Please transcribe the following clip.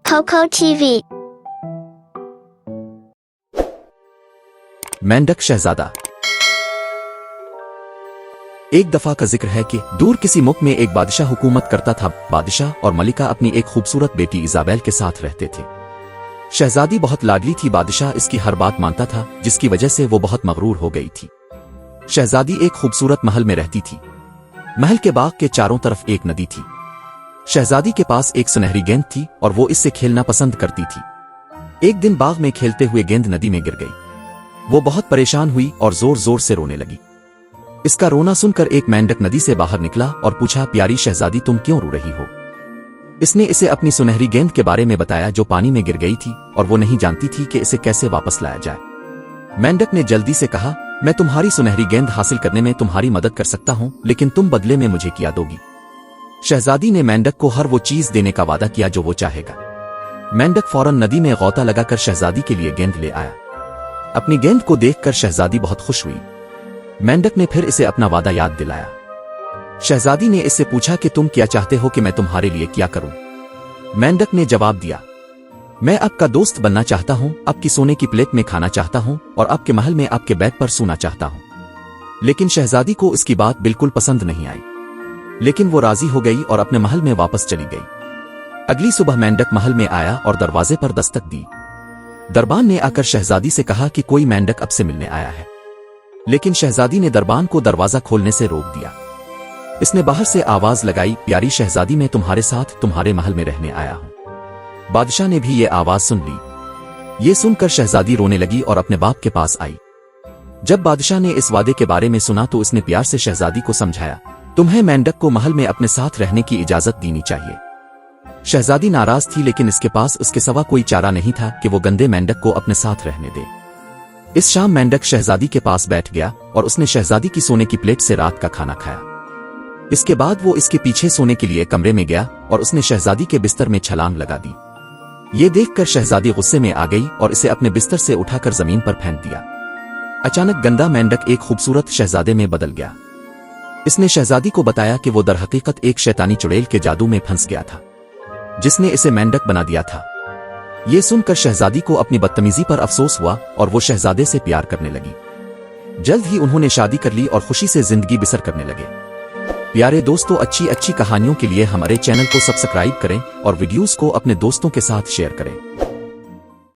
Coco TV। मेंढक शहजादा। एक दफा का जिक्र है कि दूर किसी मुल्क में एक बादशाह हुकूमत करता था। बादशाह और मलिका अपनी एक खूबसूरत बेटी इजाबेल के साथ रहते थे। शहजादी बहुत लाडली थी। बादशाह इसकी हर बात मानता था, जिसकी वजह से वो बहुत मगरूर हो गई थी। शहजादी एक खूबसूरत महल में रहती थी। महल के बाग के चारों तरफ एक नदी थी। शहजादी के पास एक सुनहरी गेंद थी और वो इससे खेलना पसंद करती थी। एक दिन बाग में खेलते हुए गेंद नदी में गिर गई। वो बहुत परेशान हुई और जोर जोर से रोने लगी। इसका रोना सुनकर एक मेंढक नदी से बाहर निकला और पूछा, प्यारी शहजादी, तुम क्यों रो रही हो? इसने इसे अपनी सुनहरी गेंद के बारे में बताया जो पानी में गिर गई थी और वो नहीं जानती थी कि इसे कैसे वापस लाया जाए। मेंढक ने जल्दी से कहा, मैं तुम्हारी सुनहरी गेंद हासिल करने में तुम्हारी मदद कर सकता हूं, लेकिन तुम बदले में मुझे क्या दोगी? शहजादी ने मेंढक को हर वो चीज देने का वादा किया जो वो चाहेगा। मेंढक फौरन नदी में गौता लगाकर शहजादी के लिए गेंद ले आया। अपनी गेंद को देखकर शहजादी बहुत खुश हुई। मेंढक ने फिर इसे अपना वादा याद दिलाया। शहजादी ने इससे पूछा कि तुम क्या चाहते हो कि मैं तुम्हारे लिए क्या करूं? मेंढक ने जवाब दिया, मैं आपका दोस्त बनना चाहता हूं, आपकी सोने की प्लेट में खाना चाहता हूं और आपके महल में आपके बेड पर सोना चाहता हूं। लेकिन शहजादी को इसकी बात बिल्कुल पसंद नहीं आई, लेकिन वो राजी हो गई और अपने महल में वापस चली गई। अगली सुबह मेंढक महल में आया और दरवाजे पर दस्तक दी। दरबान ने आकर शहजादी से कहा कि कोई मेंढक अब से मिलने आया है, लेकिन शहजादी ने दरबान को दरवाजा खोलने से रोक दिया। इसने बाहर से आवाज लगाई, प्यारी शहजादी, मैं तुम्हारे साथ तुम्हारे महल में रहने आया हूं। बादशाह ने भी ये आवाज सुन ली। ये सुनकर शहजादी रोने लगी और अपने बाप के पास आई। जब बादशाह ने इस वादे के बारे में सुना तो इसने प्यार से शहजादी को समझाया, तुम्हें मेंढक को महल में अपने साथ रहने की इजाजत देनी चाहिए। शहजादी नाराज थी, लेकिन इसके पास उसके सिवा कोई चारा नहीं था कि वो गंदे मेंढक को अपने साथ रहने दे। इस शाम मेंढक शहजादी के पास बैठ गया और उसने शहजादी की सोने की प्लेट से रात का खाना खाया। इसके बाद वो इसके पीछे सोने के लिए कमरे में गया और उसने शहजादी के बिस्तर में छलांग लगा दी। ये देखकर शहजादी गुस्से में आ गई और इसे अपने बिस्तर से उठाकर जमीन पर फेंक दिया। अचानक गंदा मेंढक एक खूबसूरत शहजादे में बदल गया। इसने शहजादी को बताया कि वो दरहकीकत एक शैतानी चुड़ैल के जादू में फंस गया था, जिसने इसे मेंढक बना दिया था। ये सुनकर शहजादी को अपनी बदतमीजी पर अफसोस हुआ और वो शहजादे से प्यार करने लगी। जल्द ही उन्होंने शादी कर ली और खुशी से जिंदगी बसर करने लगे। प्यारे दोस्तों, अच्छी अच्छी कहानियों के लिए हमारे चैनल को सब्सक्राइब करें और वीडियोस को अपने दोस्तों के साथ शेयर करें।